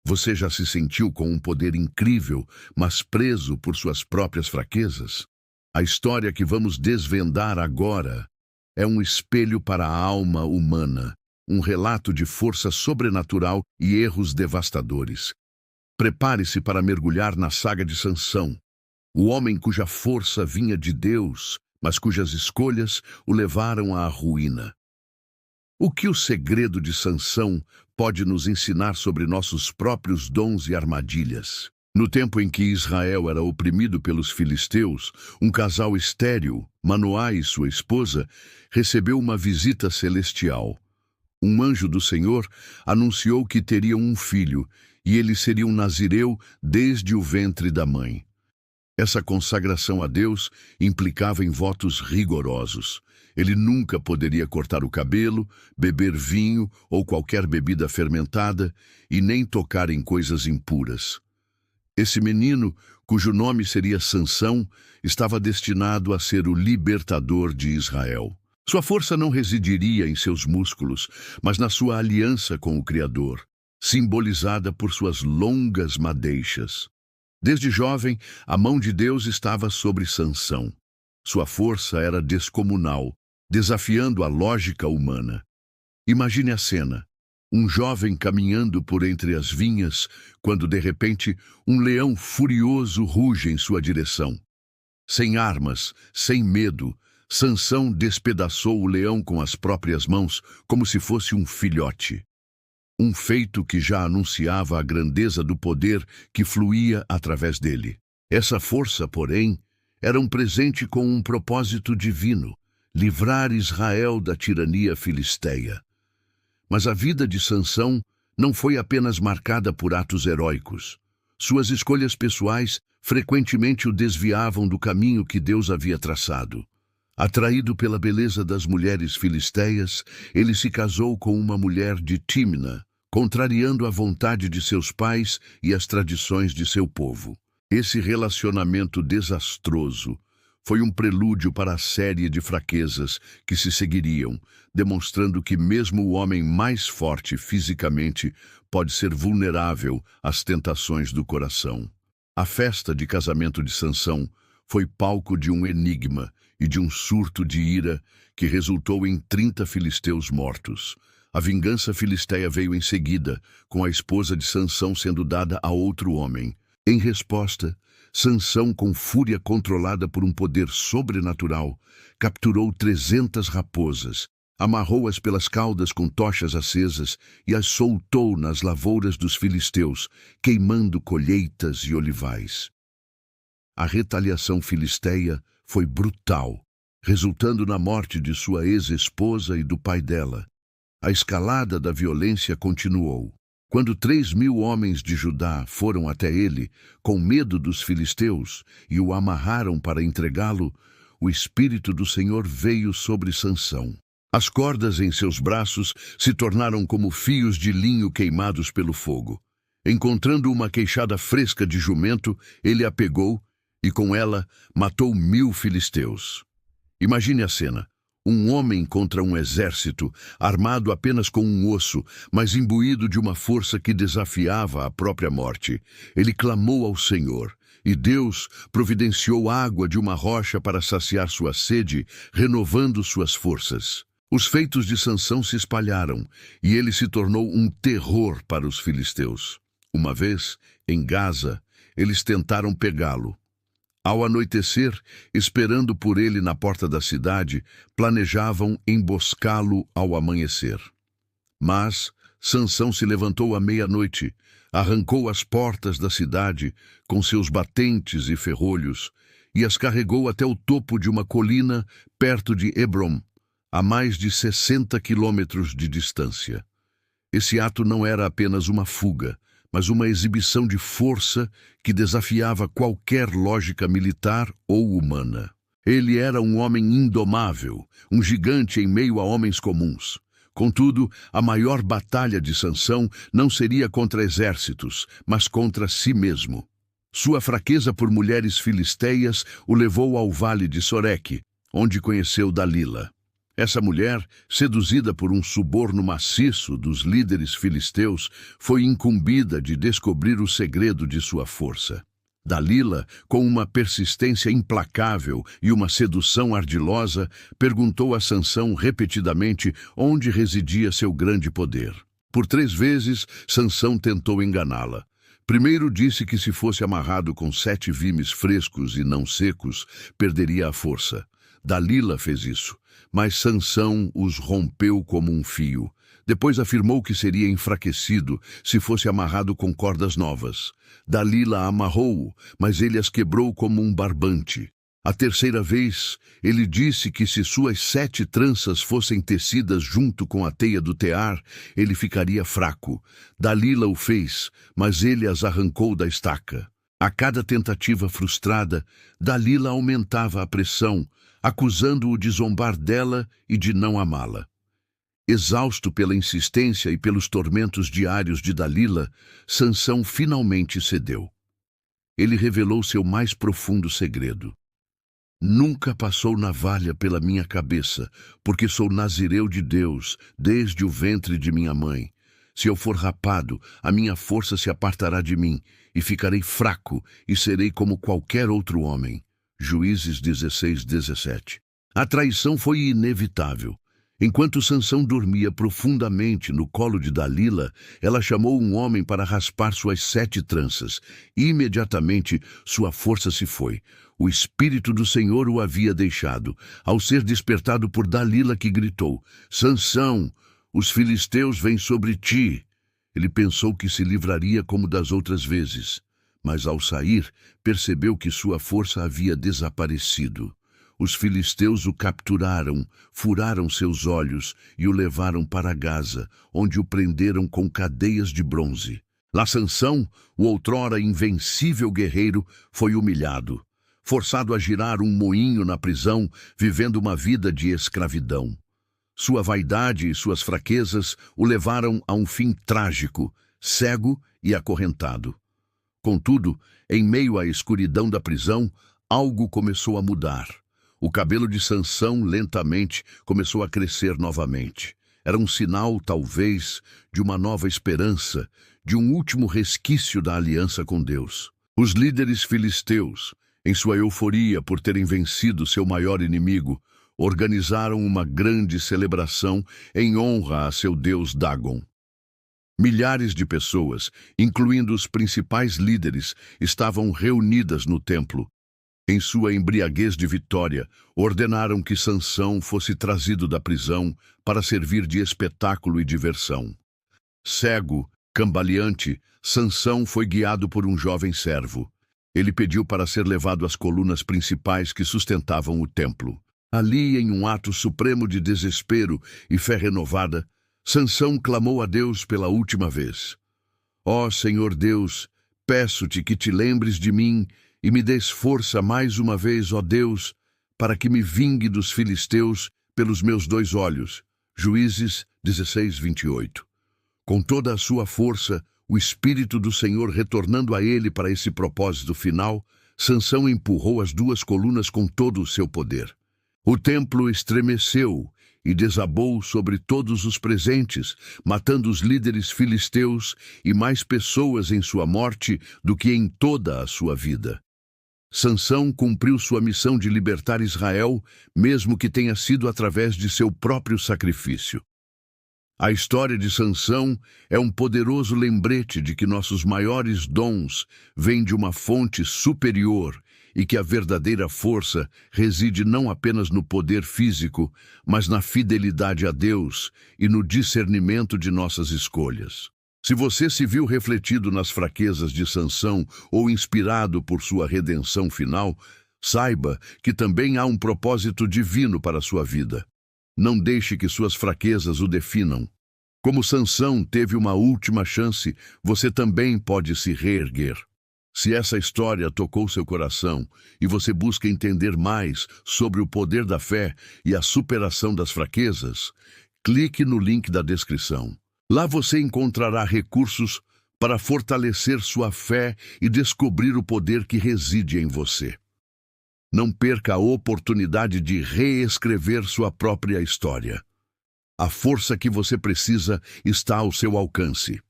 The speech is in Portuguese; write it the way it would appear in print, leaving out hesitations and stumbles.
Você já se sentiu com um poder incrível, mas preso por suas próprias fraquezas? A história que vamos desvendar agora é um espelho para a alma humana, um relato de força sobrenatural e erros devastadores. Prepare-se para mergulhar na saga de Sansão, o homem cuja força vinha de Deus, mas cujas escolhas o levaram à ruína. O que o segredo de Sansão pode nos ensinar sobre nossos próprios dons e armadilhas? No tempo em que Israel era oprimido pelos filisteus, um casal estéril, Manoá e sua esposa, recebeu uma visita celestial. Um anjo do Senhor anunciou que teriam um filho, e ele seria um nazireu desde o ventre da mãe. Essa consagração a Deus implicava em votos rigorosos. Ele nunca poderia cortar o cabelo, beber vinho ou qualquer bebida fermentada e nem tocar em coisas impuras. Esse menino, cujo nome seria Sansão, estava destinado a ser o libertador de Israel. Sua força não residiria em seus músculos, mas na sua aliança com o Criador, simbolizada por suas longas madeixas. Desde jovem, a mão de Deus estava sobre Sansão. Sua força era descomunal, desafiando a lógica humana. Imagine a cena. Um jovem caminhando por entre as vinhas, quando de repente um leão furioso ruge em sua direção. Sem armas, sem medo, Sansão despedaçou o leão com as próprias mãos, como se fosse um filhote. Um feito que já anunciava a grandeza do poder que fluía através dele. Essa força, porém, era um presente com um propósito divino: livrar Israel da tirania filisteia. Mas a vida de Sansão não foi apenas marcada por atos heróicos. Suas escolhas pessoais frequentemente o desviavam do caminho que Deus havia traçado. Atraído pela beleza das mulheres filisteias, ele se casou com uma mulher de Tímna, contrariando a vontade de seus pais e as tradições de seu povo. Esse relacionamento desastroso foi um prelúdio para a série de fraquezas que se seguiriam, demonstrando que mesmo o homem mais forte fisicamente pode ser vulnerável às tentações do coração. A festa de casamento de Sansão foi palco de um enigma e de um surto de ira que resultou em 30 filisteus mortos. A vingança filisteia veio em seguida, com a esposa de Sansão sendo dada a outro homem. Em resposta, Sansão, com fúria controlada por um poder sobrenatural, capturou 300 raposas, amarrou-as pelas caudas com tochas acesas e as soltou nas lavouras dos filisteus, queimando colheitas e olivais. A retaliação filisteia foi brutal, resultando na morte de sua ex-esposa e do pai dela. A escalada da violência continuou. Quando 3.000 homens de Judá foram até ele, com medo dos filisteus, e o amarraram para entregá-lo, o Espírito do Senhor veio sobre Sansão. As cordas em seus braços se tornaram como fios de linho queimados pelo fogo. Encontrando uma queixada fresca de jumento, ele a pegou e, com ela, matou 1.000 filisteus. Imagine a cena. Um homem contra um exército, armado apenas com um osso, mas imbuído de uma força que desafiava a própria morte. Ele clamou ao Senhor, e Deus providenciou água de uma rocha para saciar sua sede, renovando suas forças. Os feitos de Sansão se espalharam, e ele se tornou um terror para os filisteus. Uma vez, em Gaza, eles tentaram pegá-lo. Ao anoitecer, esperando por ele na porta da cidade, planejavam emboscá-lo ao amanhecer. Mas Sansão se levantou à meia-noite, arrancou as portas da cidade com seus batentes e ferrolhos e as carregou até o topo de uma colina perto de Hebrom, a mais de 60 quilômetros de distância. Esse ato não era apenas uma fuga, mas uma exibição de força que desafiava qualquer lógica militar ou humana. Ele era um homem indomável, um gigante em meio a homens comuns. Contudo, a maior batalha de Sansão não seria contra exércitos, mas contra si mesmo. Sua fraqueza por mulheres filisteias o levou ao vale de Soreque, onde conheceu Dalila. Essa mulher, seduzida por um suborno maciço dos líderes filisteus, foi incumbida de descobrir o segredo de sua força. Dalila, com uma persistência implacável e uma sedução ardilosa, perguntou a Sansão repetidamente onde residia seu grande poder. Por 3 vezes, Sansão tentou enganá-la. Primeiro disse que se fosse amarrado com 7 vimes frescos e não secos, perderia a força. Dalila fez isso, mas Sansão os rompeu como um fio. Depois afirmou que seria enfraquecido se fosse amarrado com cordas novas. Dalila amarrou-o, mas ele as quebrou como um barbante. A 3ª vez, ele disse que se suas 7 tranças fossem tecidas junto com a teia do tear, ele ficaria fraco. Dalila o fez, mas ele as arrancou da estaca. A cada tentativa frustrada, Dalila aumentava a pressão, acusando-o de zombar dela e de não amá-la. Exausto pela insistência e pelos tormentos diários de Dalila, Sansão finalmente cedeu. Ele revelou seu mais profundo segredo. Nunca passou navalha pela minha cabeça, porque sou nazireu de Deus, desde o ventre de minha mãe. Se eu for rapado, a minha força se apartará de mim, e ficarei fraco, e serei como qualquer outro homem. Juízes 16:17. A traição foi inevitável. Enquanto Sansão dormia profundamente no colo de Dalila, ela chamou um homem para raspar suas 7 tranças. Imediatamente, sua força se foi. O Espírito do Senhor o havia deixado, ao ser despertado por Dalila, que gritou: Sansão, os filisteus vêm sobre ti. Ele pensou que se livraria como das outras vezes, mas ao sair, percebeu que sua força havia desaparecido. Os filisteus o capturaram, furaram seus olhos e o levaram para Gaza, onde o prenderam com cadeias de bronze. Lá Sansão, o outrora invencível guerreiro, foi humilhado, forçado a girar um moinho na prisão, vivendo uma vida de escravidão. Sua vaidade e suas fraquezas o levaram a um fim trágico, cego e acorrentado. Contudo, em meio à escuridão da prisão, algo começou a mudar. O cabelo de Sansão lentamente começou a crescer novamente. Era um sinal, talvez, de uma nova esperança, de um último resquício da aliança com Deus. Os líderes filisteus, em sua euforia por terem vencido seu maior inimigo, organizaram uma grande celebração em honra a seu deus Dagon. Milhares de pessoas, incluindo os principais líderes, estavam reunidas no templo. Em sua embriaguez de vitória, ordenaram que Sansão fosse trazido da prisão para servir de espetáculo e diversão. Cego, cambaleante, Sansão foi guiado por um jovem servo. Ele pediu para ser levado às colunas principais que sustentavam o templo. Ali, em um ato supremo de desespero e fé renovada, Sansão clamou a Deus pela última vez. Ó Senhor Deus, peço-te que te lembres de mim e me des força mais uma vez, ó Deus, para que me vingue dos filisteus pelos meus 2 olhos. Juízes 16:28. Com toda a sua força, o Espírito do Senhor retornando a ele para esse propósito final, Sansão empurrou as 2 colunas com todo o seu poder. O templo estremeceu e desabou sobre todos os presentes, matando os líderes filisteus e mais pessoas em sua morte do que em toda a sua vida. Sansão cumpriu sua missão de libertar Israel, mesmo que tenha sido através de seu próprio sacrifício. A história de Sansão é um poderoso lembrete de que nossos maiores dons vêm de uma fonte superior e que a verdadeira força reside não apenas no poder físico, mas na fidelidade a Deus e no discernimento de nossas escolhas. Se você se viu refletido nas fraquezas de Sansão ou inspirado por sua redenção final, saiba que também há um propósito divino para a sua vida. Não deixe que suas fraquezas o definam. Como Sansão teve uma última chance, você também pode se reerguer. Se essa história tocou seu coração e você busca entender mais sobre o poder da fé e a superação das fraquezas, clique no link da descrição. Lá você encontrará recursos para fortalecer sua fé e descobrir o poder que reside em você. Não perca a oportunidade de reescrever sua própria história. A força que você precisa está ao seu alcance.